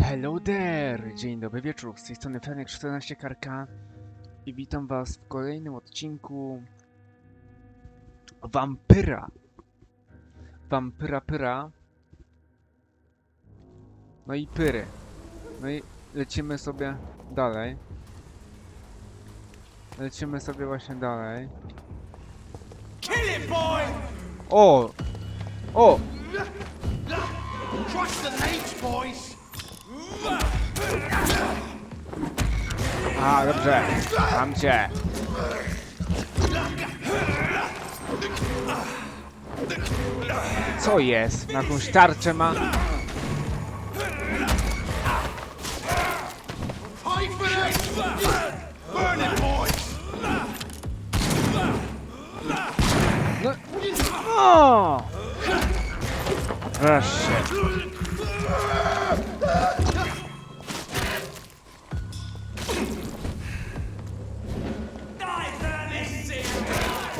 Hello there! Dzień dobry wieczór, z tej strony Franek 14 Karka i witam was w kolejnym odcinku Vampyra. Pyra. No i pyry. No i lecimy sobie dalej. Lecimy sobie właśnie dalej. Kill it, boy! O! O! Trust the leech, boys! A, dobrze. Mam cię. Co jest? Na jakąś tarczę ma? Pay for this! Burn it, boys! No. O! Wreszcie.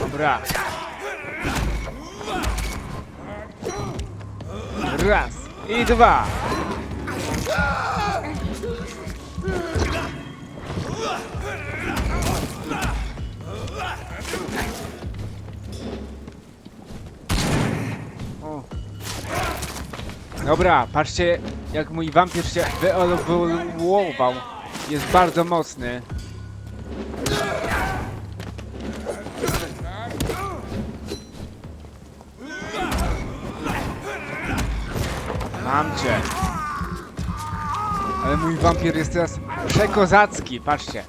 Dobra. Raz i dwa. O. Dobra, patrzcie jak mój wampir się wyewoluował. Jest bardzo mocny. Mam cię. Ale mój wampir jest teraz przekozacki, patrzcie.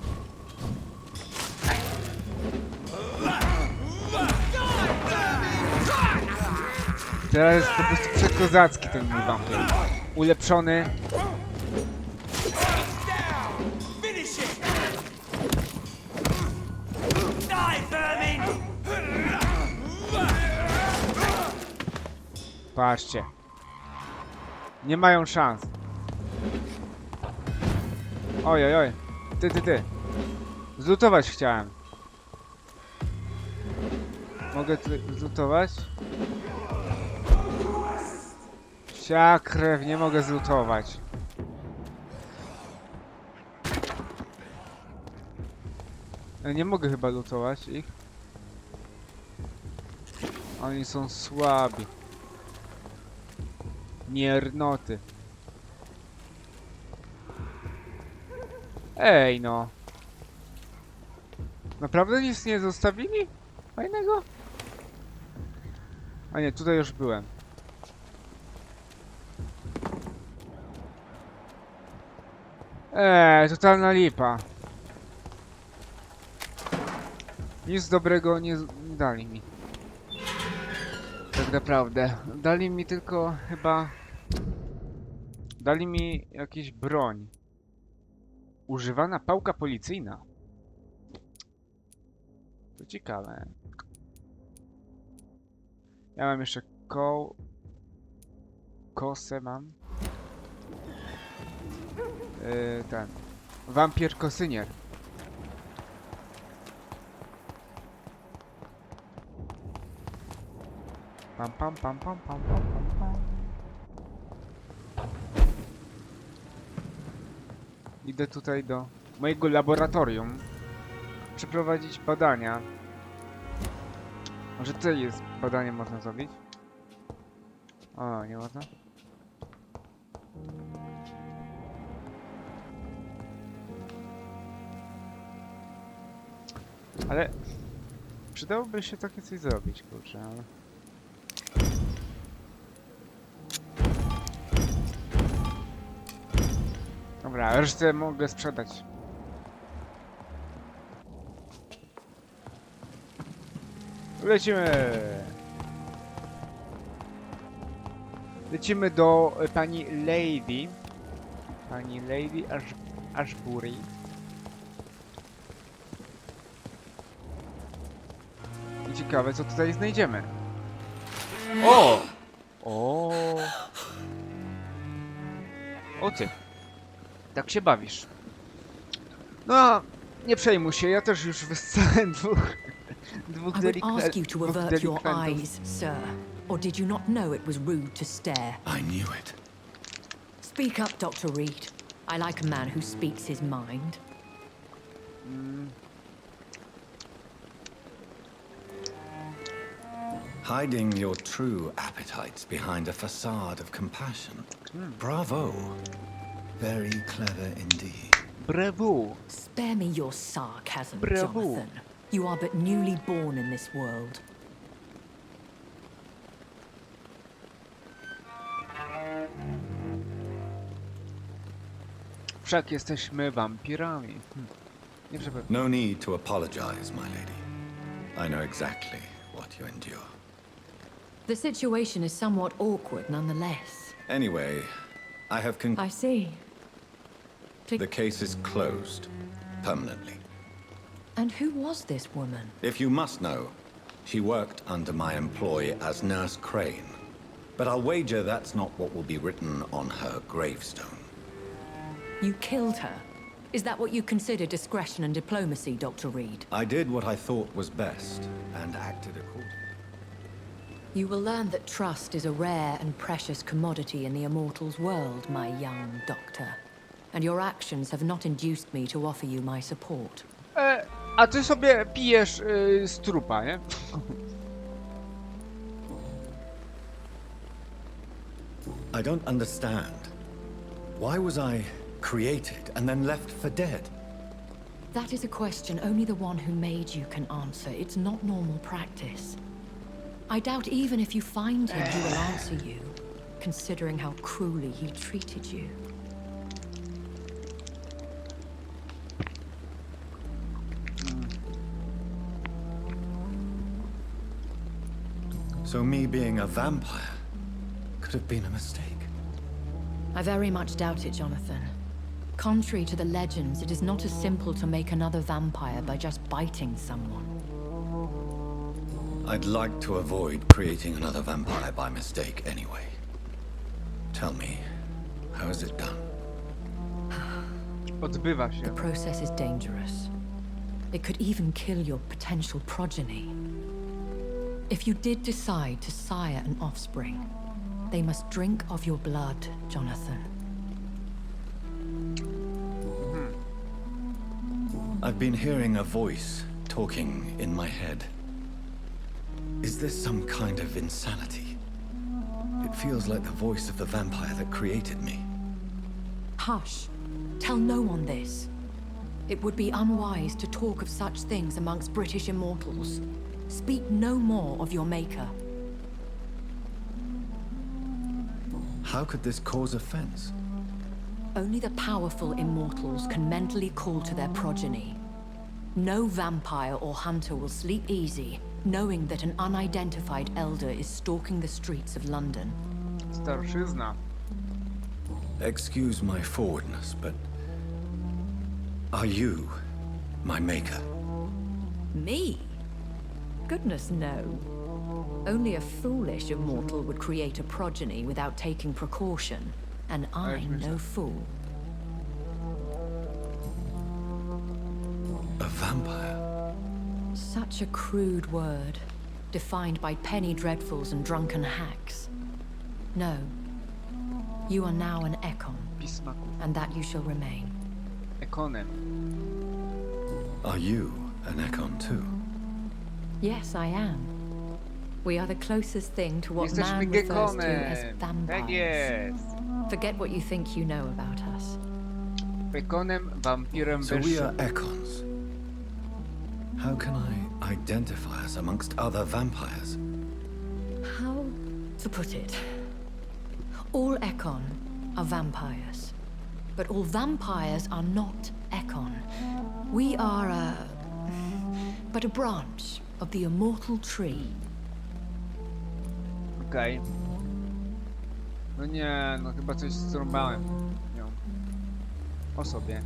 Teraz jest po prostu przekozacki ten mój wampir. Ulepszony. Patrzcie. Nie mają szans. Oj, oj, oj. Ty. Zlutować chciałem. Mogę tu zlutować? Sia krew, nie mogę zlutować. Nie mogę chyba lutować ich. Oni są słabi. Miernoty. Ej no. Naprawdę nic nie zostawili? Fajnego? A nie, tutaj już byłem. Totalna lipa. Nic dobrego nie dali mi. Tak naprawdę. Dali mi tylko chyba... Dali mi jakieś broń. Używana pałka policyjna. To ciekawe. Ja mam jeszcze kosę mam. Ten. Wampir kosynier. Pam. Idę tutaj do mojego laboratorium. Przeprowadzić badania. Może tutaj jest badanie można zrobić? O, nie można? Ale przydałoby się takie coś zrobić, kurczę, ale... Dobra, resztę mogę sprzedać. Lecimy do pani Lady. Pani Lady Ashbury. I ciekawe, co tutaj znajdziemy. O! O ty. Tak się bawisz. No, nie przejmuj się, ja też już wyssałem dwóch Or did you not know it was rude to stare? I knew it. Speak up, Dr. Reed. I like a man who speaks his mind. Hiding your true appetites behind a facade of compassion. Bravo. Very clever indeed. Bravo. Spare me your sarcasm, Bravo. Jonathan. You are but newly born in this world. Wszak jesteśmy wampirami. Nie żeby... No need to apologize, my lady. I know exactly what you endure. The situation is somewhat awkward nonetheless. Anyway, I have I see. The case is closed. Permanently. And who was this woman? If you must know, she worked under my employ as Nurse Crane. But I'll wager that's not what will be written on her gravestone. You killed her. Is that what you consider discretion and diplomacy, Dr. Reed? I did what I thought was best, and acted accordingly. You will learn that trust is a rare and precious commodity in the Immortals world, my young doctor. And your actions have not induced me to offer you my support. A ty sobie pijesz z trupa, nie? I don't understand. Why was I created and then left for dead? That is a question only the one who made you can answer. It's not normal practice. I doubt even if you find him, he will answer you, considering how cruelly he treated you. So me being a vampire could have been a mistake. I very much doubt it, Jonathan. Contrary to the legends, it is not as simple to make another vampire by just biting someone. I'd like to avoid creating another vampire by mistake anyway. Tell me, how is it done? Odbywa The się. process is dangerous. It could even kill your potential progeny. If you did decide to sire an offspring, they must drink of your blood, Jonathan. I've been hearing a voice talking in my head. Is this some kind of insanity? It feels like the voice of the vampire that created me. Hush. Tell no one this. It would be unwise to talk of such things amongst British immortals. Speak no more of your maker. How could this cause offense? Only the powerful immortals can mentally call to their progeny. No vampire or hunter will sleep easy, knowing that an unidentified elder is stalking the streets of London. Starszyzna. Excuse my forwardness, but are you my maker? Me? Goodness, no. Only a foolish immortal would create a progeny without taking precaution, and I'm no fool. A vampire? Such a crude word, defined by penny dreadfuls and drunken hacks. No. You are now an Ekon, Pismaków. and that you shall remain. Ekonem. Are you an Ekon too? Yes, I am. We are the closest thing to what Jesteśmy man refers to as Gekonem. Tak vampires. jest. Forget what you think you know about us. Ekonem, wampirem So we are wyższym. Ekons. How can I identify us amongst other vampires? How to put it? All Ekon are vampires. But all vampires are not Ekon. We are but a branch of the immortal tree. Okej. No nie, no chyba coś zrąbałem. No. O sobie.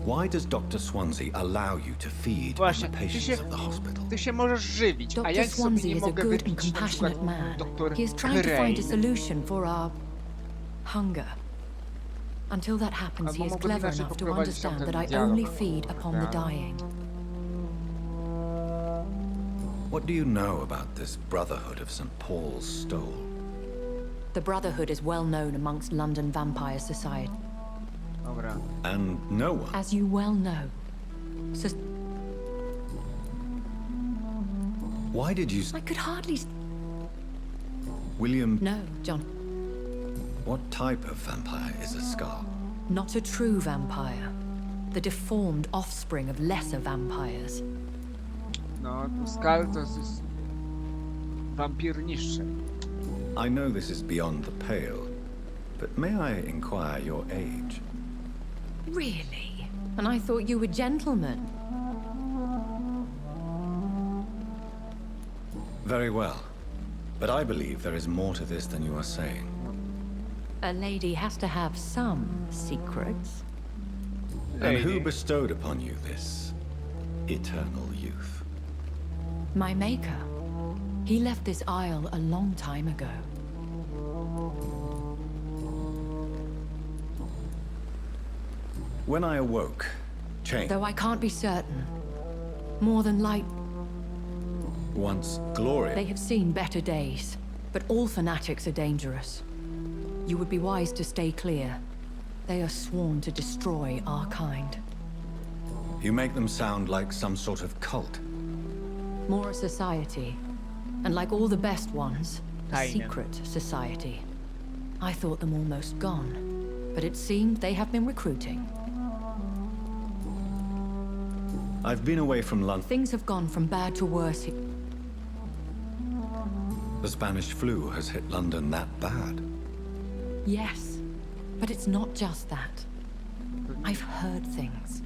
Why does Dr. Swansea allow you to feed on Właśnie, the patients of the hospital? ty się możesz żywić, a ja Dr. sobie Swansea nie is a mogę good and wypić na przykład compassionate man. doktor He is trying to find a Crane. solution for our hunger. Until that happens, he is Albo mogę clever inaczej enough to poprowadzić understand tamten that I dialog. only feed upon the Tak. dying. What do you know about this Brotherhood of St. Paul's Stole? The Brotherhood is well known amongst London vampire society. Dobra. And no one. As you well know, Why did you... I could hardly... William, No, John. what type of vampire is a Scar? Not a true vampire. The deformed offspring of lesser vampires. No, to Skal to jest wampir niższy. I know this is beyond the pale, but may I inquire your age? Really? And I thought you were gentlemen. Very well. But I believe there is more to this than you are saying. A lady has to have some secrets. And who Lady. bestowed upon you this eternal youth? My maker. He left this isle a long time ago. When I awoke, change. Though I can't be certain. More than light, Once glorious. they have seen better days. But all fanatics are dangerous. You would be wise to stay clear. They are sworn to destroy our kind. You make them sound like some sort of cult. More a society. And like all the best ones, a Tiny. secret society. I thought them almost gone. But it seemed they have been recruiting. I've been away from London. Things have gone from bad to worse. The Spanish flu has hit London that bad. Yes, but it's not just that. I've heard things.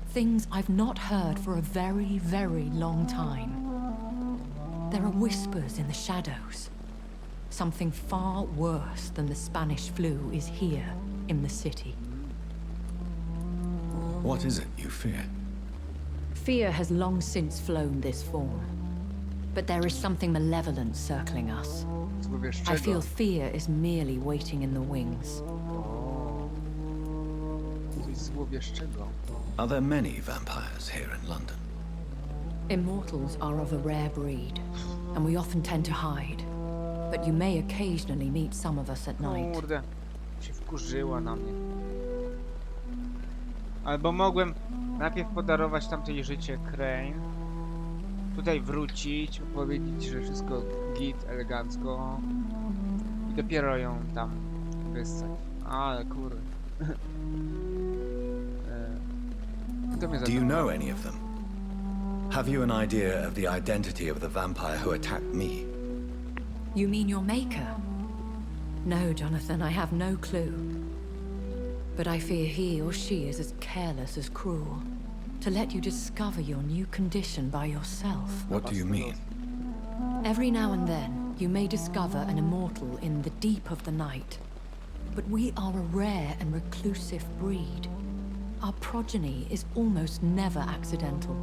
Things I've not heard for a very, very long time. There are whispers in the shadows. Something far worse than the Spanish flu is here in the city. What is it you fear? Fear has long since flown this form. But there is something malevolent circling us. I Złowieszczego. feel fear is merely waiting in the wings. O, coś złowieszczego. Are there many vampires here in London? Immortals are of a rare breed, and we often tend to hide. But you may occasionally meet some of us at night. Kurde, się wkurzyła na mnie. Albo mogłem najpierw podarować tamtej życie Crane. Tutaj wrócić, powiedzieć, że wszystko git, elegancko. I dopiero ją tam wyssać. Ale kurde. Kto mnie Do you zaatakował? know any of them? Have you an idea of the identity of the vampire who attacked me? You mean your maker? No, Jonathan, I have no clue. But I fear he or she is as careless as cruel. To let you discover your new condition by yourself. What do you mean? Every now and then, you may discover an immortal in the deep of the night. But we are a rare and reclusive breed. Our progeny is almost never accidental.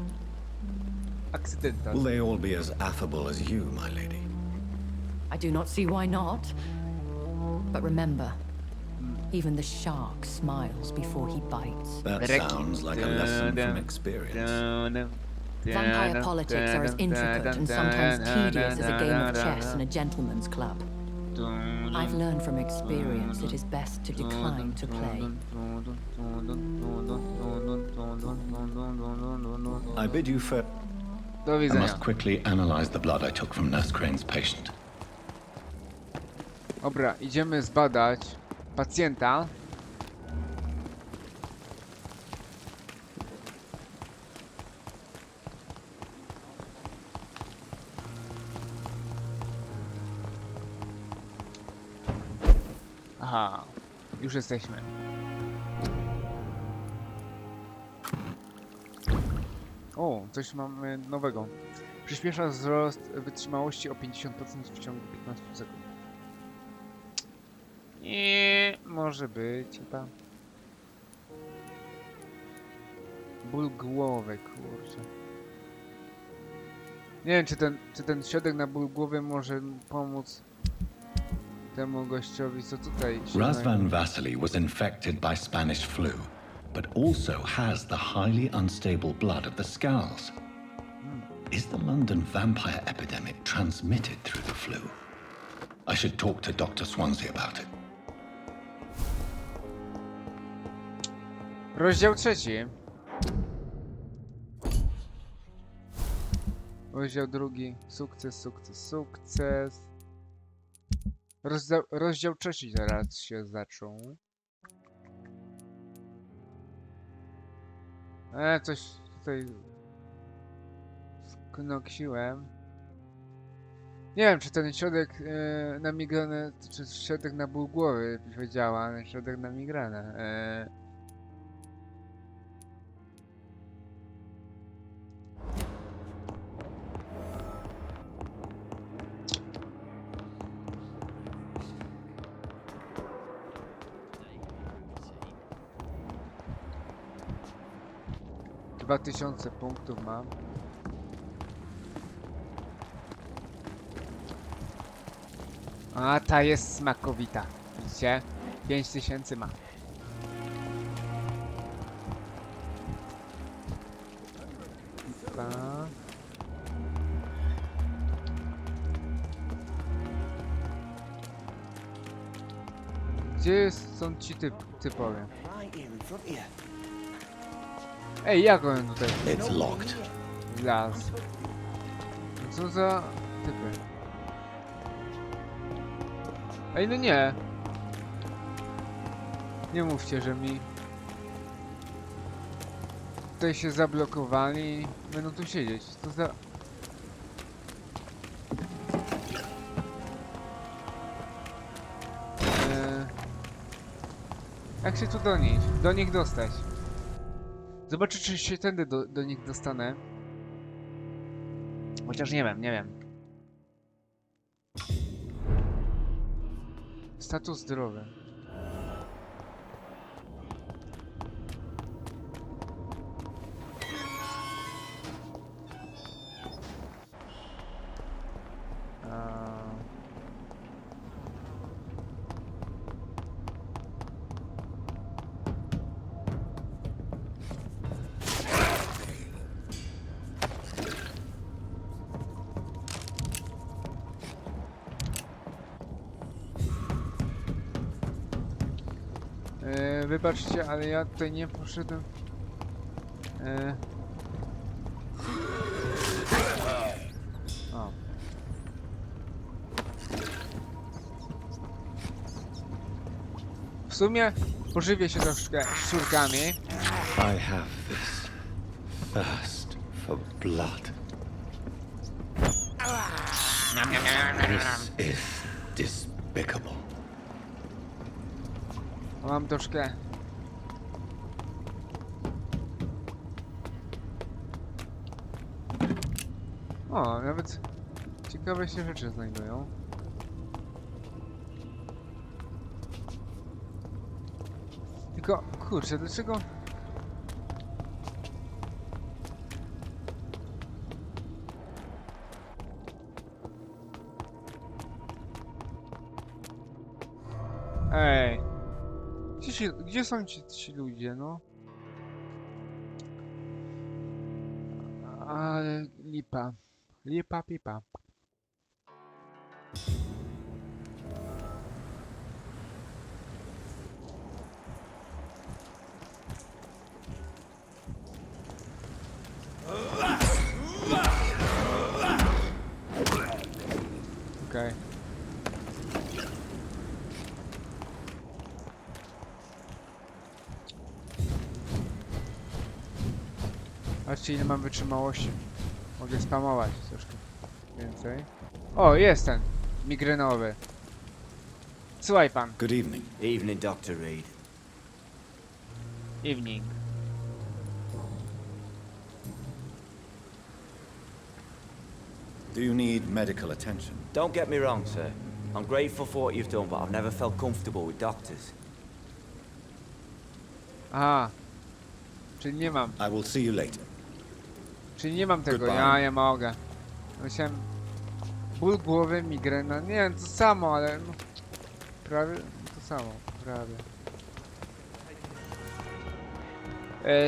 Akcydental. Will they all be as affable as you, my lady? I do not see why not. But remember, even the shark smiles before he bites. That sounds like a lesson from experience. Vampire politics are as intricate and sometimes tedious as a game of chess in a gentleman's club. I've learned from experience it is best to decline to play. I bid you fair. Do I widzenia. must quickly analyze the blood I took from Nurse Crane's patient. Dobra, idziemy zbadać pacjenta. Aha, już jesteśmy. O, coś mamy nowego. Przyspiesza wzrost wytrzymałości o 50% w ciągu 15 sekund. Nie, może być chyba. Ból głowy, kurczę. Nie wiem, czy ten środek na ból głowy może pomóc temu gościowi, co tutaj się Razvan Vasily was infected by Spanish flu, but also has the highly unstable blood of the Skulls. Is the London vampire epidemic transmitted through the flu? I should talk to Dr. Swansea about it. Rozdział 3. Rozdział 2. Sukces, sukces, sukces. Rozdział 3 zaraz się zaczął. Coś tutaj sknoksiłem. Nie wiem, czy ten środek na migrenę, czy środek na ból głowy działa, ale środek na migrenę. Yy, 2000 punktów mam. A ta jest smakowita. Widzicie? 5000 ma. Dwa. Gdzie są ci typowie? Ej, jak on tutaj It's locked. wlazł? Co za typy? Ej, no nie. Nie mówcie, że mi tutaj się zablokowali i będą tu siedzieć. Co za... Jak się tu do nich dostać? Zobaczę, czy się tędy do nich dostanę. Chociaż nie wiem. Status zdrowy. Wybaczcie, ale ja tutaj nie poszedłem. O. W sumie pożywię się troszkę szczurkami. I have this thirst for blood. This is despicable. Mam troszkę. O, nawet ciekawe się rzeczy znajdują. Tylko, kurczę, dlaczego... Ej. Gdzie są ci ludzie, no? Ale lipa. Lipa pipa. Okej. Patrzcie, ile mam wytrzymałości. Mogę spamować troszkę więcej. O, jest ten migrenowy. Słuchaj pan. Good evening. Evening, Dr. Reed. Evening. Do you need medical attention? Don't get me wrong, sir. I'm grateful for what you've done, but I've never felt comfortable with doctors. Aha. Czyli nie mam. I will see you later. Czyli nie mam tego. Goodbye. Ja nie mogę. Myślałem... Ból głowy, migrena. Nie wiem, to samo, ale... No, prawie to samo. Prawie.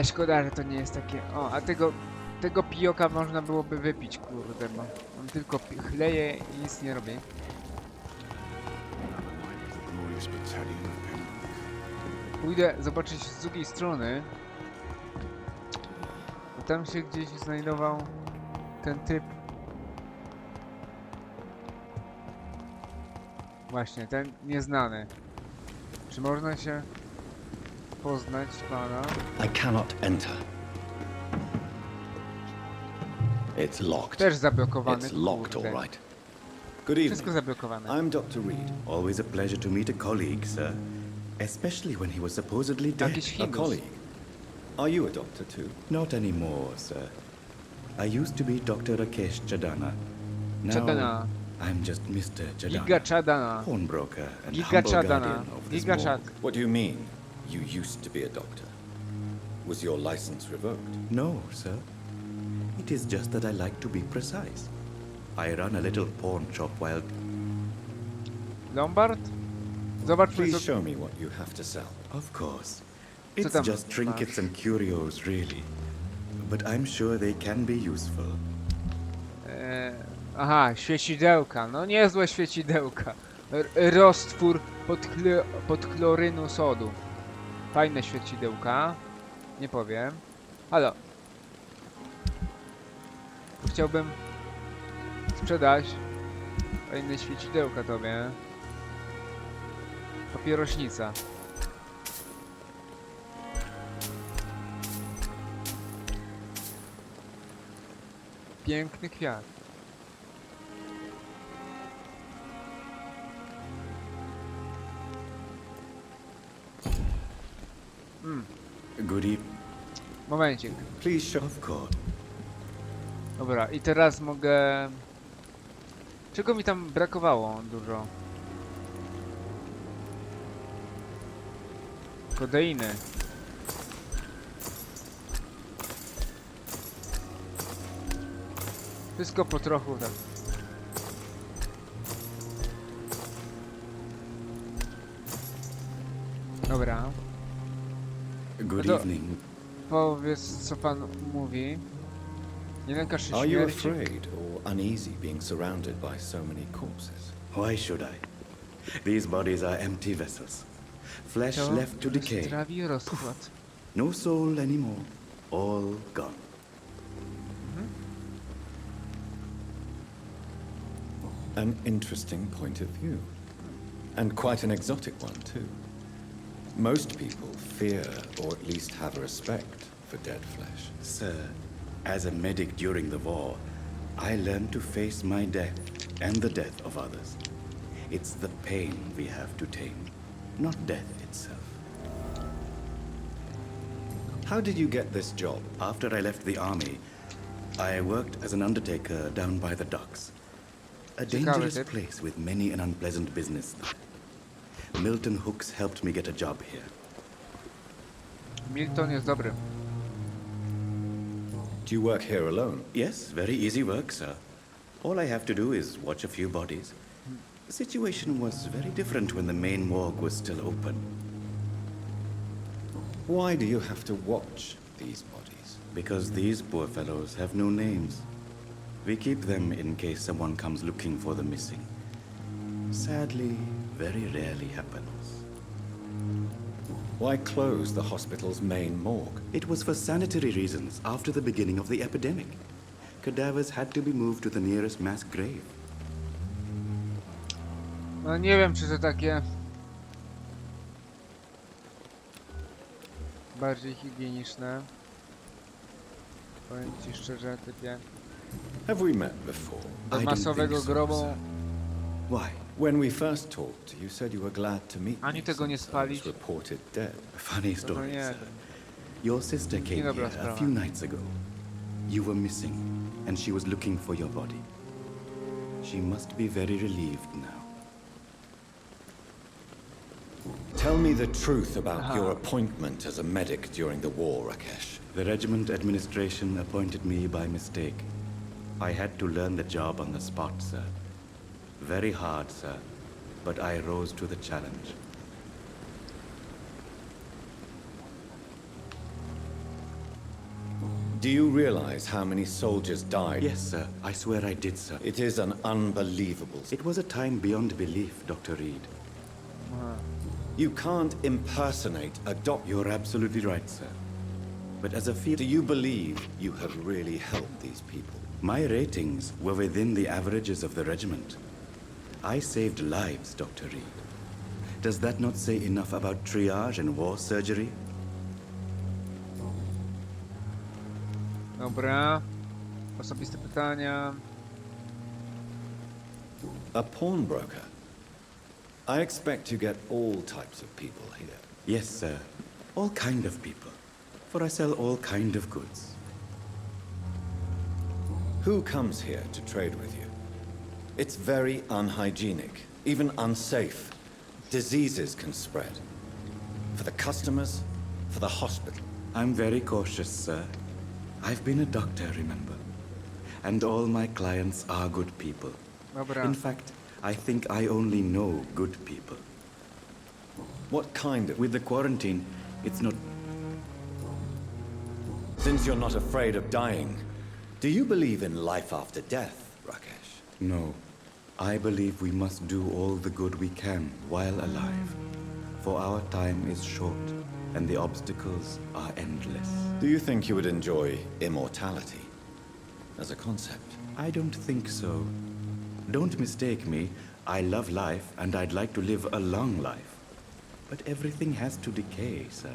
Szkoda, że to nie jest takie... O, a tego pijoka można byłoby wypić, kurde, bo on tylko chleje i nic nie robi. Jewish battalion of Pembroke. Pójdę zobaczyć z drugiej strony. Bo tam się gdzieś znajdował ten typ. Właśnie, ten nieznany. Czy można się poznać pana? I cannot enter. It's locked. Też zablokowany. It's locked, kurde. all right. Good Wszystko evening. zablokowane. I'm Dr. Reed. Always a pleasure to meet a colleague, sir. Especially when he was supposedly dead. Jakiś A Hindus. colleague. Are you a doctor too? Not anymore, sir. I used to be Dr. Rakesh Chadana. Now, Chadana. I'm just Mr. Giga Chadana, Chadana. pawnbroker and Giga humble Chadana. guardian of this Giga morgue. Chad. What do you mean? You used to be a doctor. Was your license revoked? No, sir. It is just that I like to be precise. I run a little pawn shop while... Lombard? Zobaczmy Please co... show me what you have to sell. Of course. Co It's tam just trinkets and curios, really. But I'm sure they can be useful. Aha, świecidełka. No niezłe świecidełka. Roztwór podchlorynu sodu. Fajne świecidełka. Nie powiem. Halo. Chciałbym sprzedać fajne świecidełka tobie. Papierośnica. Piękny kwiat. Good evening. Momencik. Please show. Of course. Dobra, i teraz mogę... Czego mi tam brakowało dużo? Kodeiny. Wszystko po trochu, tak. Dobra. Good No to- evening. Powiedz, co pan mówi. Nie lękasz się Are you śmierci? afraid or uneasy being surrounded by so many corpses? Why should I? These bodies are empty vessels. Flesh To left to decay. strawi rozkład. No soul anymore. All gone. An interesting point of view. And quite an exotic one, too. Most people fear, or at least have respect, for dead flesh. Sir, as a medic during the war, I learned to face my death and the death of others. It's the pain we have to tame, not death itself. How did you get this job? After I left the army, I worked as an undertaker down by the docks. A dangerous typ. place with many an unpleasant business. Milton Hooks helped me get a job here. Milton jest dobry. Do you work here alone? Yes, very easy work, sir. All I have to do is watch a few bodies. The situation was very different when the main morgue was still open. Why do you have to watch these bodies? Because these poor fellows have no names. We keep them in case someone comes looking for the missing. Sadly, very rarely happens. Why close the hospital's main morgue? It was for sanitary reasons after the beginning of the epidemic. Cadavers had to be moved to the nearest mass grave. No nie wiem, czy to takie... bardziej higieniczne. Powiem ci szczerze, typie... Have we met before? Do I don't masowego think so, grobu... sir. Why? When we first talked, you said you were glad to meet Ani me tego nie since I was spalić. reported dead. Funny story, nie. sir. Your sister came Niedobra here a sprawa. few nights ago. You were missing, and she was looking for your body. She must be very relieved now. Tell me the truth about your appointment as a medic during the war, Rakesh. The regiment administration appointed me by mistake. I had to learn the job on the spot, sir. Very hard, sir, but I rose to the challenge. Do you realize how many soldiers died? Yes, sir. I swear I did, sir. It is an unbelievable... It was a time beyond belief, Dr. Reed. Aha. You can't impersonate a doctor. You're absolutely right, sir. But as a field, Do you believe you have really helped these people? my ratings were within the averages of the regiment. I saved lives, Dr. Reed. Does that not say enough about triage and war surgery? Dobra. Osobiste pytania. A pawnbroker? I expect you get all types of people here. Yes, sir. All kind of people. For I sell all kind of goods. Who comes here to trade with you? It's very unhygienic, even unsafe. Diseases can spread. For the customers, for the hospital. I'm very cautious, sir. I've been a doctor, remember? And all my clients are good people. Dobra. In fact, I think I only know good people. What kind of... With the quarantine, it's not... Since you're not afraid of dying, do you believe in life after death, Rakesh? No. I believe we must do all the good we can while alive. For our time is short, and the obstacles are endless. Do you think you would enjoy immortality as a concept? I don't think so. Don't mistake me. I love life, and I'd like to live a long life. But everything has to decay, sir.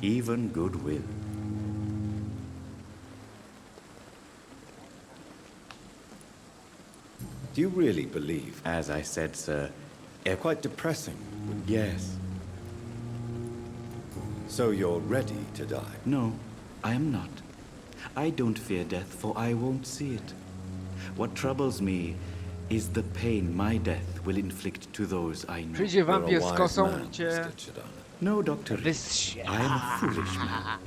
Even goodwill. Do you really believe? As I said, sir, Quite depressing. yes. So you're ready to die? No, I am not. I don't fear death, for I won't see it. What troubles me is the pain my death will inflict to those I know. Przyjdzie You're a wampir z wise kosą man, i cię Mr. Chidana. No, Doctor. wystrze. I am a foolish man.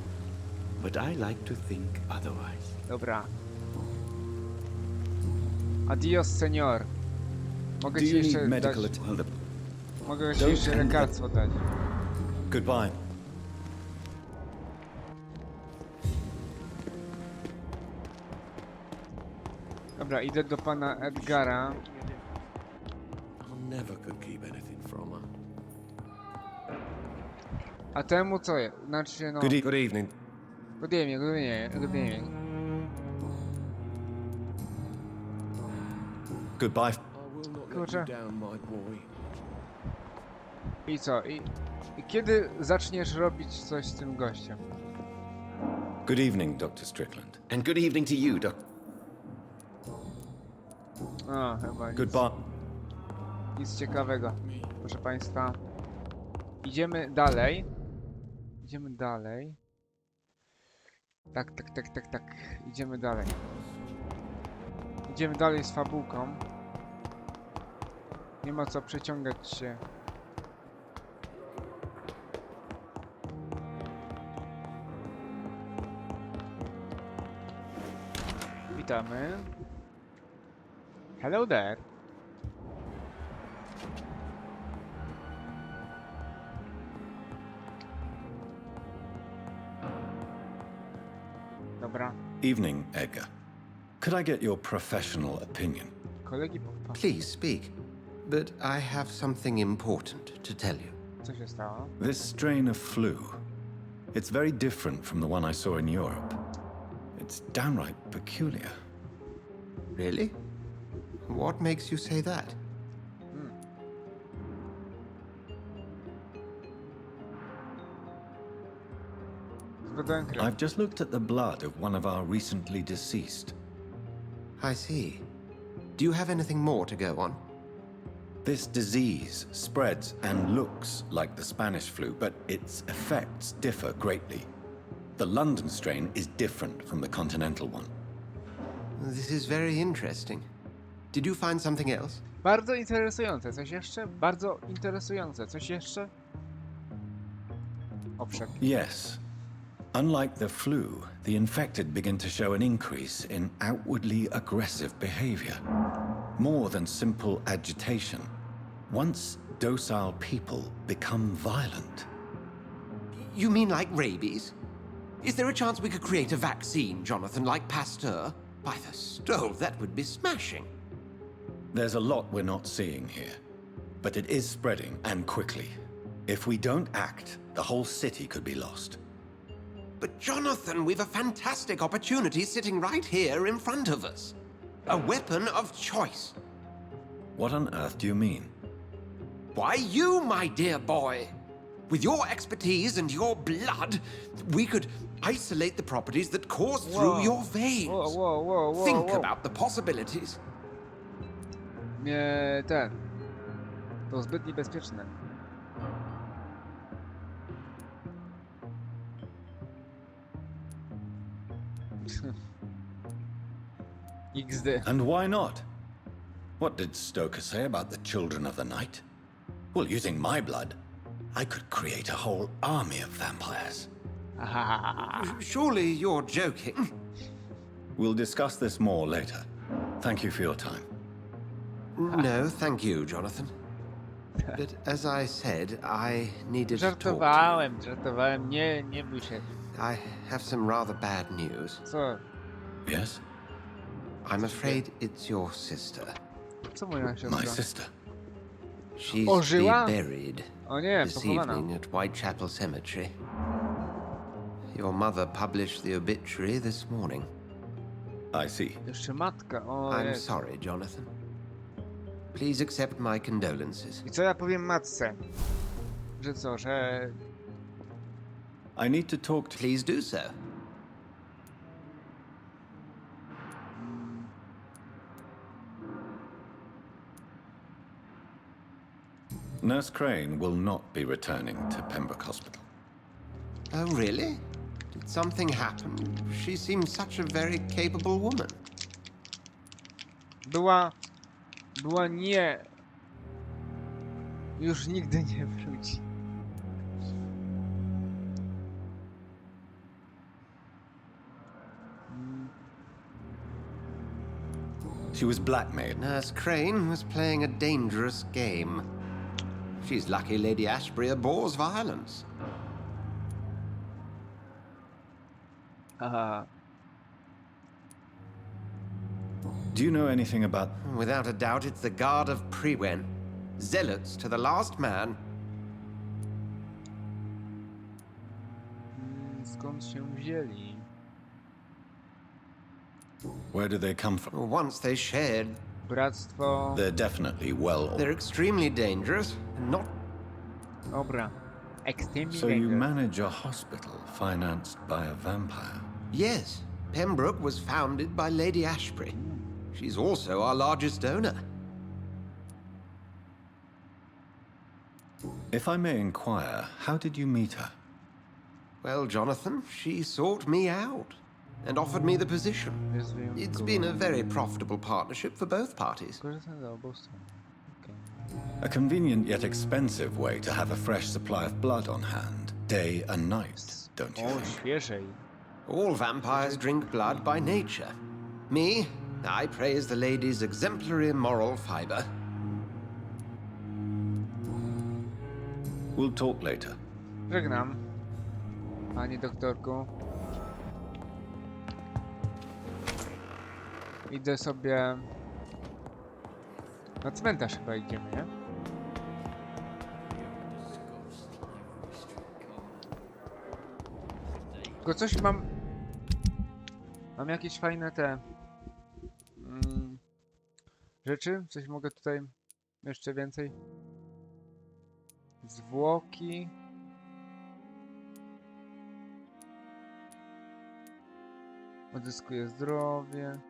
But I like to think otherwise. Dobra. Adios, senior. Mogę Do ci you jeszcze need dać... medical attention? Mogę ci Don't jeszcze end lekarstwo dać. Goodbye. Dobra, idę do pana Edgara. I never could keep anything from her. A temu co jest? Znaczy no... Good Good evening. Good evening, good evening, good evening. Goodbye. I will not let Kurczę. you down, my boy. I co? I kiedy zaczniesz robić coś z tym gościem? Good evening, Dr. Strickland. And good evening to you, Doc. O, chyba nic, Goodbye. nic ciekawego. Proszę państwa. Idziemy dalej. Idziemy dalej. Tak. Idziemy dalej. Idziemy dalej z fabułką. Nie ma co przeciągać się. Witamy. Hello there. Dobra. Evening, Edgar. Could I get your professional opinion? Kolegi po... Please speak. But I have something important to tell you. Co się stało? This strain of flu, it's very different from the one I saw in Europe. It's downright peculiar. Really? What makes you say that? Zbadałem krew. I've just looked at the blood of one of our recently deceased. I see. Do you have anything more to go on? This disease spreads and looks like the Spanish flu, but its effects differ greatly. The London strain is different from the continental one. This is very interesting. Did you find something else? Bardzo interesujące. Coś jeszcze? Bardzo interesujące. Coś jeszcze? Owszem. Yes. Unlike the flu, the infected begin to show an increase in outwardly aggressive behavior. More than simple agitation. Once docile people become violent. You mean like rabies? Is there a chance we could create a vaccine, Jonathan, like Pasteur? By the stove, that would be smashing. There's a lot we're not seeing here, but it is spreading and quickly. If we don't act, the whole city could be lost. But Jonathan, we've a fantastic opportunity sitting right here in front of us. A weapon of choice. What on earth do you mean? Why, you, my dear boy. With your expertise and your blood, we could isolate the properties that course through your veins. Whoa. Think about the possibilities. Nie, to zbyt niebezpieczne. XD. And why not? What did Stoker say about the Children of the Night? Well, using my blood, I could create a whole army of vampires. Surely you're joking. We'll discuss this more later. Thank you for your time. No, thank you, Jonathan. But as I said, I needed to talk to Żartowałem, nie bój się. you. I have some rather bad news. Co? Yes? I'm afraid it's your sister. Co moja siostra? My sister. She's to be Ożyła? buried O nie, this pochowana. evening at Whitechapel Cemetery. Your mother published the obituary this morning. I see. Jeszcze matka, o I'm jest. sorry, Jonathan. Please accept my condolences. I co ja powiem matce? Że co, że... I need to talk to... Please do so. Nurse Crane will not be returning to Pembroke Hospital. Oh, really? Did something happen? She seems such a very capable woman. Była nie... Już nigdy nie wróci. She was blackmailed. Nurse Crane was playing a dangerous game. She's lucky Lady Ashbury abhors violence. Aha. Do you know anything about... Without a doubt, it's the Guard of Prewen. Zealots to the last man. Skąd się wzięli? Where do they come from? Once they shared, Bractwo... They're definitely well... they're extremely dangerous and not. Dobra. Extremely So you dangerous. manage a hospital financed by a vampire? Yes, Pembroke was founded by Lady Ashbury. She's also our largest donor. If I may inquire, how did you meet her? Well, Jonathan, she sought me out and offered me the position. Jest wyjątkowo. It's been a very profitable partnership for both parties. Korzystam z obu stron. Okej. A convenient yet expensive way to have a fresh supply of blood on hand, day and night, don't you O, think? świeżej. All vampires drink blood by nature. Me, I praise the lady's exemplary moral fiber. We'll talk later. Żegnam. Pani doktorku. Idę sobie... Na cmentarz chyba idziemy, nie? Tylko coś mam... Mam jakieś fajne te... rzeczy? Coś mogę tutaj... Jeszcze więcej? Zwłoki... Odzyskuję zdrowie...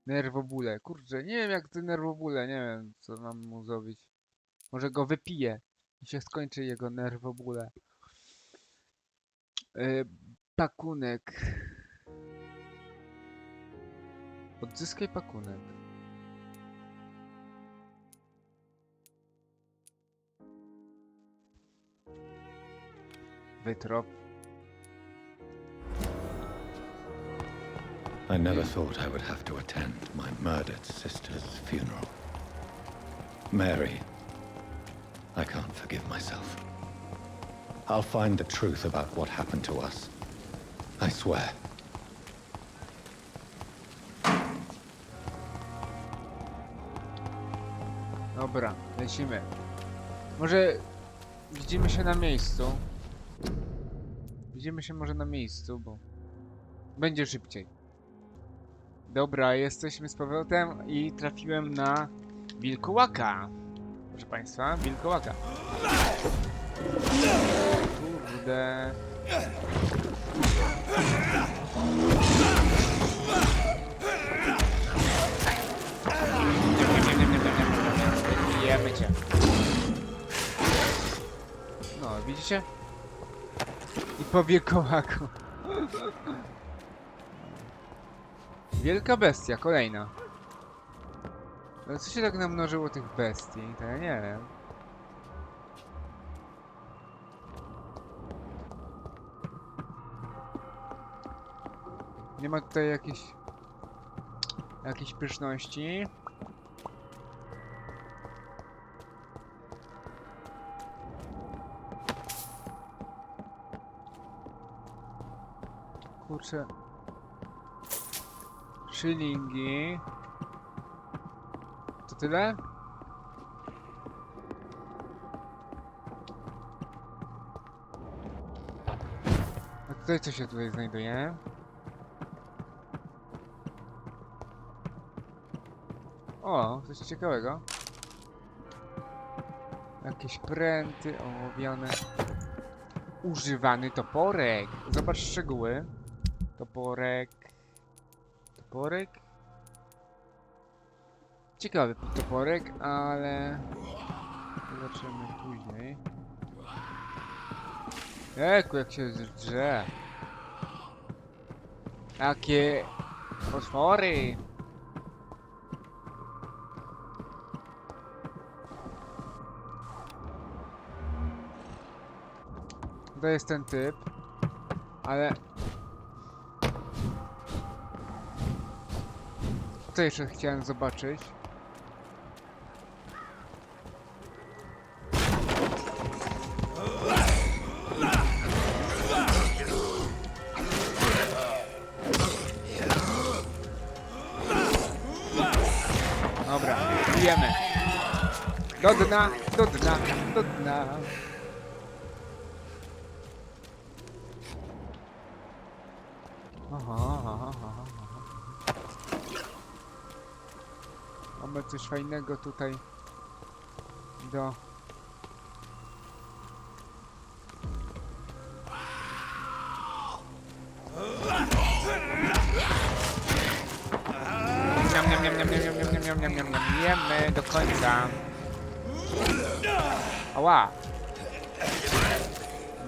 Nerwobóle. Kurczę, nie wiem jak te nerwobóle, nie wiem co mam mu zrobić. Może go wypiję i się skończy jego nerwobóle. Pakunek. Odzyskaj pakunek. Wytrop. I never thought I would have to attend my murdered sister's funeral. Mary, I can't forgive myself. I'll find the truth about what happened to us. I swear. Dobra, lecimy. Może widzimy się na miejscu. Widzimy się może na miejscu, bo będzie szybciej. Dobra, jesteśmy z powrotem i trafiłem na wilkołaka. Proszę państwa, wilkołaka. Kurde. Jemy cię. No, widzicie? I po wilkołaku. Wielka bestia, kolejna. Ale co się tak namnożyło tych bestii? To ja nie wiem. Nie ma tutaj jakiejś pyszności. Kurczę. Szylingi. To tyle? A tutaj co się tutaj znajduje? O, coś ciekawego. Jakieś pręty ołowiane. Używany toporek. Zobacz szczegóły. Toporek. Toporek. Ciekawy toporek, ale zobaczymy później. Eku, jak się drze. Jakie potwory. To jest ten typ, ale co jeszcze chciałem zobaczyć? Dobra, bijemy. Do dna, do dna, do dna. Aha. Mamy coś fajnego tutaj do... Jemy do końca. Ała.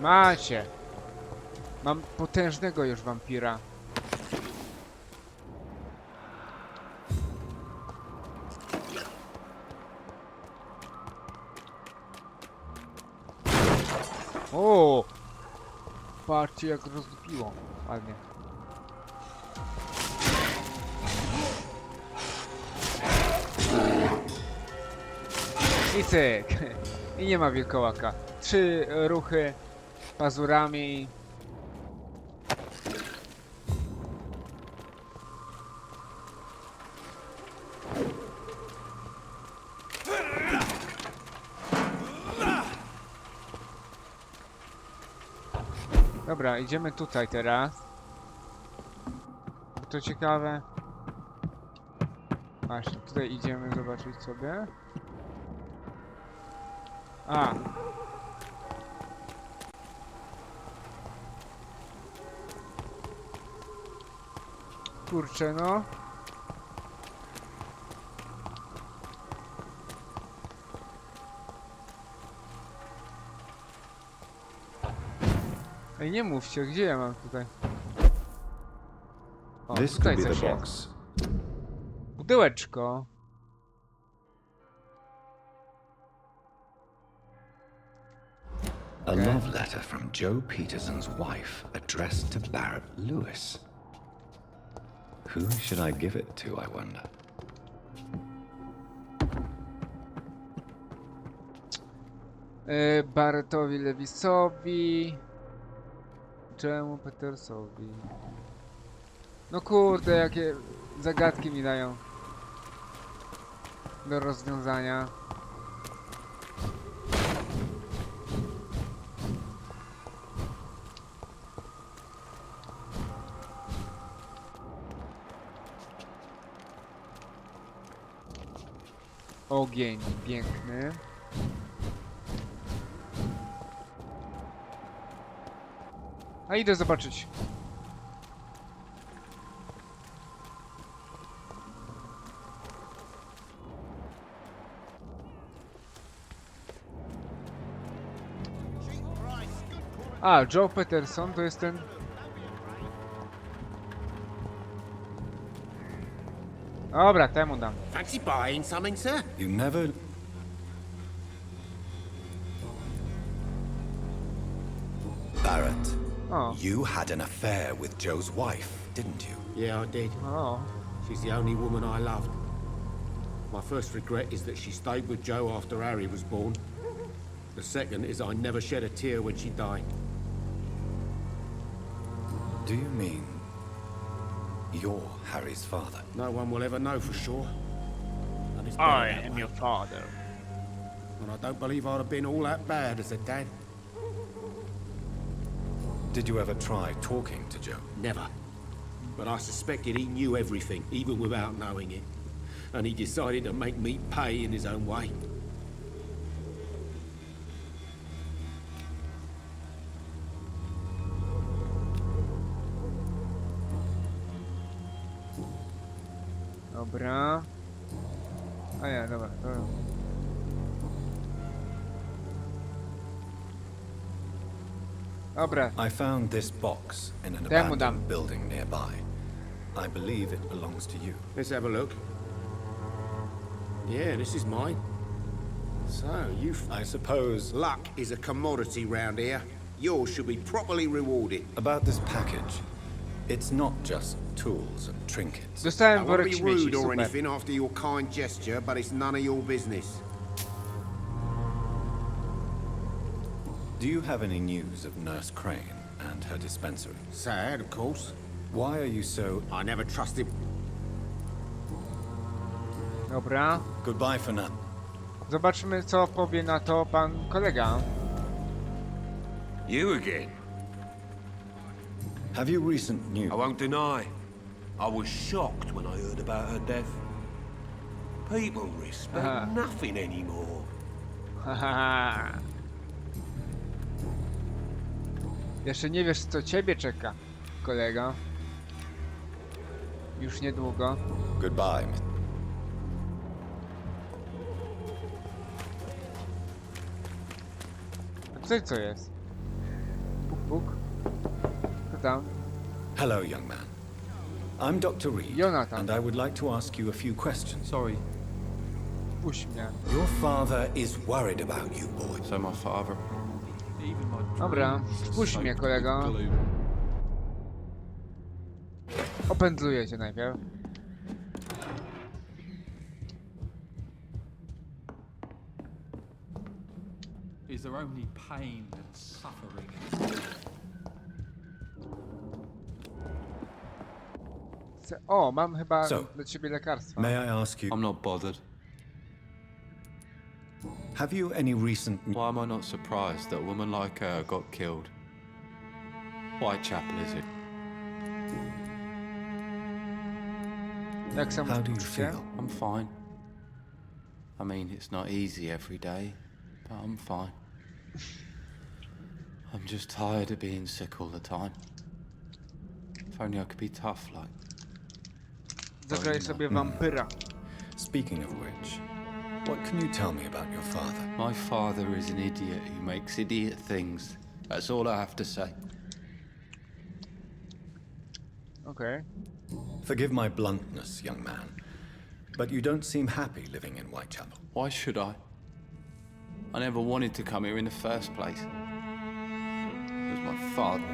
Macie. Mam potężnego już wampira. O! Patrzcie jak rozdupiło. Ładnie. I cyk. I nie ma wilkołaka. 3 ruchy pazurami. Dobra, idziemy tutaj teraz. To ciekawe. Właśnie, tutaj idziemy zobaczyć sobie. A. Kurczę, no. Ej, nie mówcie, gdzie ja mam tutaj? O, This tutaj could be coś the jest. box. Pudełeczko. A love letter from Joe Peterson's wife, addressed to Barrett Lewis. Who should I give it to, I wonder? Barrettowi Lewisowi. Czemu Petersowi? No kurde, jakie zagadki mi dają do rozwiązania. Ogień piękny. A idę zobaczyć. A, Joe Peterson to jest ten... Dobra, temu dam. Fancy buying something, sir? You never... Barrett, O, you had an affair with Joe's wife, didn't you? Yeah, I did. o. She's the only woman I loved. My first regret is that she stayed with Joe after Harry was born. The second is I never shed a tear when she died. Do you mean you're Harry's father? No one will ever know for sure. And it's better I that am way. your father. And I don't believe I'd have been all that bad as a dad. Did you ever try talking to Joe? Never. But I suspected he knew everything, even without knowing it. And he decided to make me pay in his own way. Dobra. A nie, dobra. To... Dobra, I found this box in an Temu dam. abandoned building nearby. I believe it belongs to you. Let's have a look. Yeah, this is mine. So, I suppose luck is a commodity round here. Yours should be properly rewarded. about this package, it's not just tools and trinkets. I dostałem won't worek be śmieci, rude or super. anything after your kind gesture, but it's none of your business. Do you have any news of Nurse Crane and her dispensary? Sad, of course. Why are you so... I never trusted. Dobra. Goodbye for now. Zobaczmy, co powie na to pan kolega. You again? Have you recent news? I won't deny. I was shocked when I heard about her death. People respect Aha. nothing anymore. Haha. Jeszcze nie wiesz, co ciebie czeka, kolego. Już niedługo. Goodbye, Miss. A tutaj co jest? Puk, puk. Co tam? Hello, young man. I'm Dr. Reed, Jonathan. and I would like to ask you a few questions. Sorry, Puść mnie. Your father is worried about you, boy. so my father. Even my Dobra, dreams are puść soaked mnie, with kolego. glue. Opędluję cię najpierw. Is there only pain and suffering? O, mam chyba So, dla ciebie lekarstwa. May I ask you, I'm not bothered. have you any recent... Why am I not surprised that a woman like her got killed? Whitechapel, is it? Jak sam How do you uczucie? feel? I'm fine. I mean, it's not easy every day, but I'm fine. I'm just tired of being sick all the time. If only I could be tough like... Zagraj sobie wampyra. Speaking of which, what can you tell me about your father? My father is an idiot who makes idiot things. That's all I have to say. Okej. Forgive my bluntness, young man, but you don't seem happy living in Whitechapel. Why should I? I never wanted to come here in the first place. It was my father.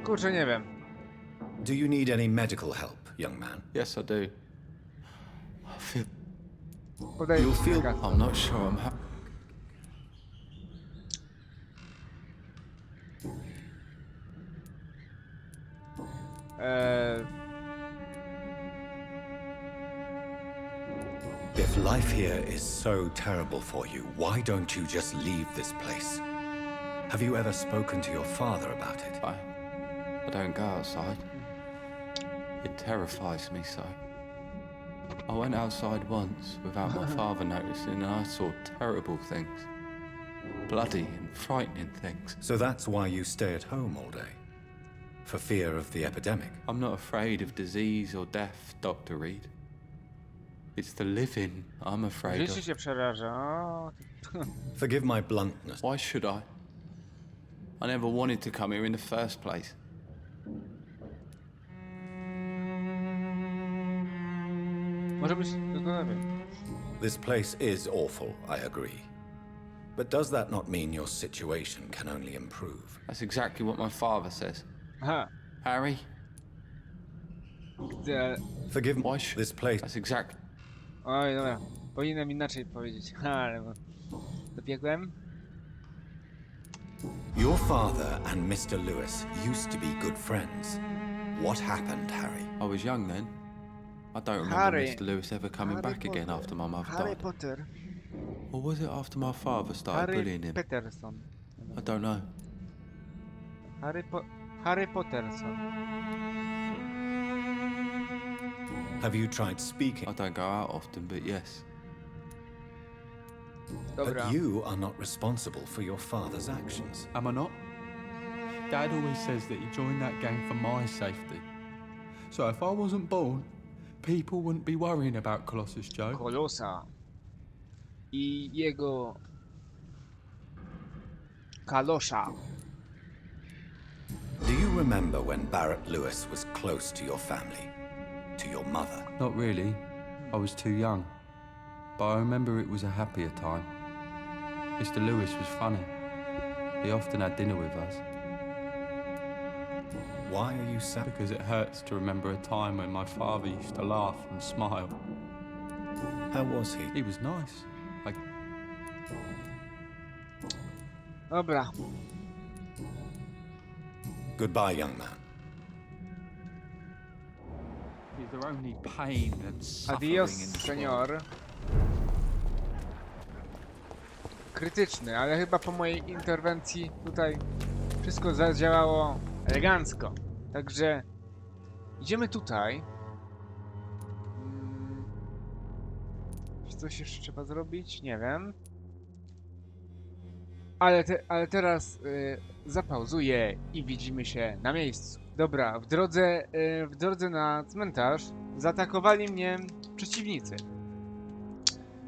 Kurczę, nie wiem. Do you need any medical help, young man? Yes, I do. I feel... Podaj You'll feel- lekarstwo. I'm not sure I'm happy. If life here is so terrible for you, why don't you just leave this place? Have you ever spoken to your father about it? I don't go outside. It terrifies me so. I went outside once without my father noticing and I saw terrible things. Bloody and frightening things. So that's why you stay at home all day? For fear of the epidemic? I'm not afraid of disease or death, Dr. Reed. It's the living I'm afraid Życie of. cię przeraża. O, Forgive my bluntness. Why should I? I never wanted to come here in the first place. może być lepiej. This place is awful, I agree. But does that not mean your situation can only improve? That's exactly what my father says. Aha. Harry, Gdzie... Forgive me. why should... This place. That's exactly... Oj, dobra. Powinienem inaczej powiedzieć. Ha, ale... Dobiegłem. Your father and Mr. Lewis used to be good friends. What happened, Harry? I was young then. I don't remember Harry. Mr. Lewis ever coming Harry back again Potter. after my mother Harry died. Potter. Or was it after my father started bullying Harry him? Peterson. I don't know. Harry Potterson. Have you tried speaking? I don't go out often, but yes. Dobra. But you are not responsible for your father's actions. Am I not? Dad always says that he joined that gang for my safety. So if I wasn't born, people wouldn't be worrying about Colossus Joe. Kolosa. I jego... Kalosza. Do you remember when Barrett Lewis was close to your family? To your mother? Not really. I was too young. But I remember it was a happier time. Mr. Lewis was funny. He often had dinner with us. Why are you sad? Because it hurts to remember a time when my father used to laugh and smile. How was he? He was nice. Like, Dobra. Goodbye, young man. is there only pain and suffering Adios, in this senior. world? Krytyczny, ale chyba po mojej interwencji tutaj wszystko zadziałało elegancko. Także idziemy tutaj. Czy coś jeszcze trzeba zrobić? Nie wiem. Ale teraz zapauzuję i widzimy się na miejscu. Dobra, w drodze na cmentarz zaatakowali mnie przeciwnicy.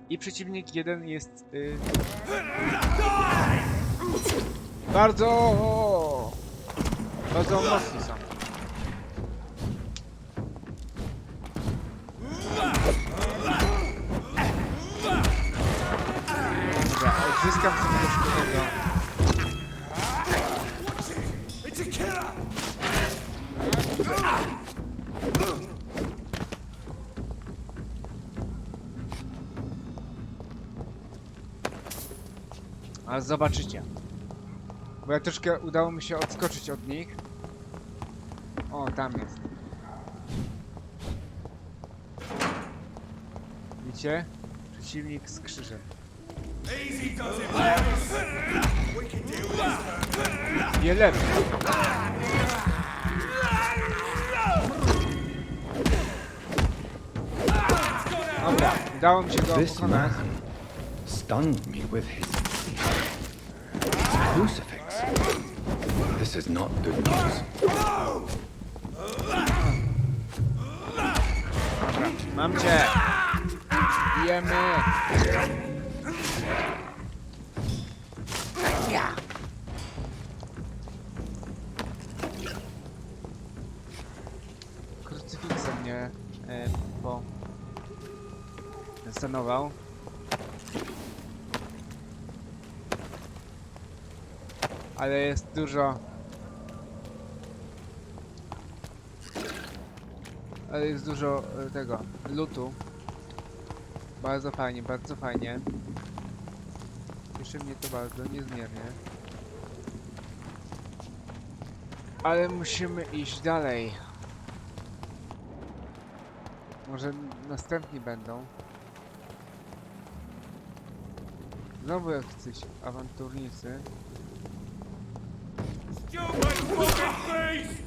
I przeciwnik jeden jest bardzo mocni są. Dobra, odzyskam sobie troszkę tego. Ale zobaczycie. Bo ja troszkę udało mi się odskoczyć od nich. O, tam jest. Widzicie? Przeciwnik z krzyżem. Wiele. Dobra, udało mi się go This pokonać. man stunned me with his crucifix. This is not good news. Mam cię! Bijemy! Krucyfiksem mnie stanował. Ale jest dużo... Ale jest dużo tego, lootu. Bardzo fajnie, bardzo fajnie. Cieszy mnie to bardzo, niezmiernie. Ale musimy iść dalej. Może następni będą. Znowu jacyś awanturnicy. Stupid fucking beast!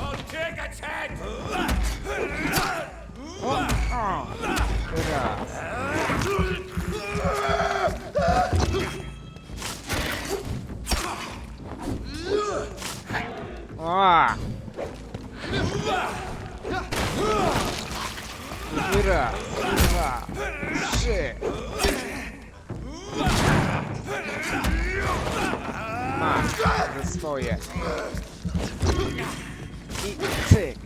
I'll take its head! Teraz. O! Raz, dwa, trzy. Masz za swoje. I cyk.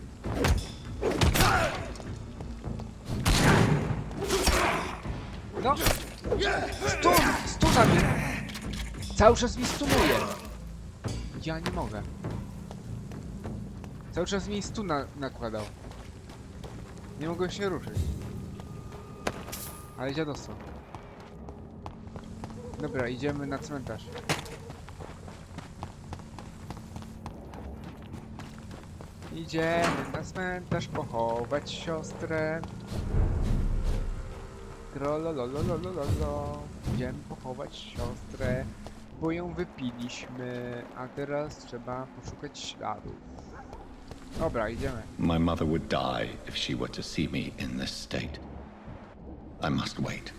No. Stuna mi. Cały czas mi stunuje. Ja nie mogę. Cały czas mi stuna nakładał. Nie mogłem się ruszyć. Ale dziadostwo. Dobra, idziemy na cmentarz. Idziemy na cmentarz pochować siostrę. Trololololololo. Idziemy pochować siostrę, bo ją wypiliśmy, a teraz trzeba poszukać śladów. Dobra, idziemy. My mother would die if she were to see me in this state. I must wait.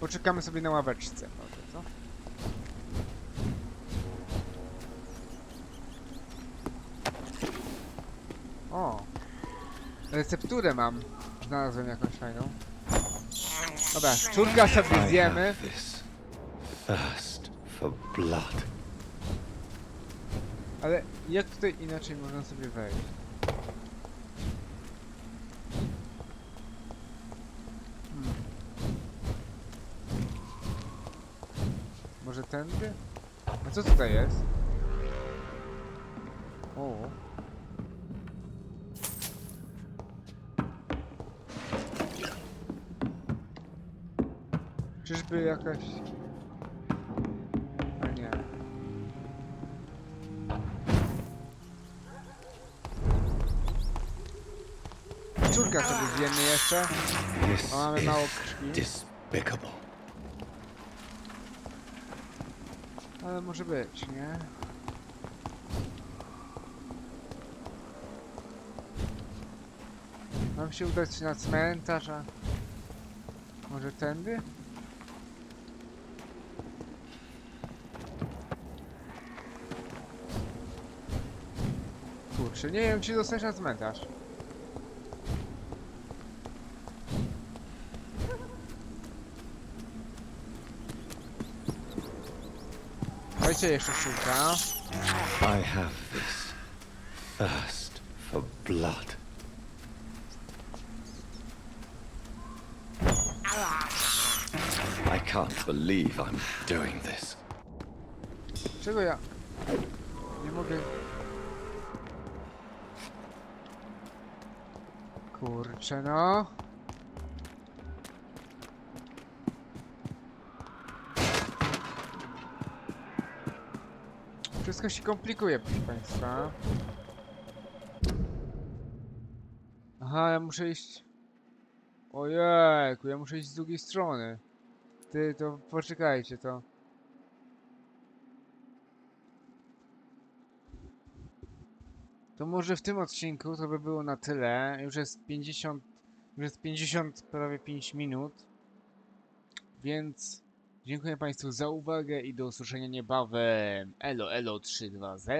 Poczekamy sobie na ławeczce, może, co? O! Recepturę mam. Znalazłem jakąś fajną. Dobra, szczurka sobie I zjemy. have this thirst for blood. Ale jak tutaj inaczej można sobie wejść? Może tędy? A co tutaj jest? O. Czyżby jakaś... A nie. Córka sobie zjemy jeszcze. This O, mamy mało is krwi. despicable. Ale może być, nie? Mam się udać na cmentarz, a... Może tędy? Kurczę, nie wiem, czy dostać na cmentarz. Dajcie jeszcze sztuka. I have this thirst for blood. I can't believe I'm doing this. Czego ja... Nie mogę... Kurczę, no. Wszystko się komplikuje, proszę państwa. Aha, ja muszę iść... Ojejku, ja muszę iść z drugiej strony. Ty, to poczekajcie, to... To może w tym odcinku to by było na tyle. Już jest 50, prawie 5 minut. Więc dziękuję państwu za uwagę i do usłyszenia niebawem. Elo, elo 320.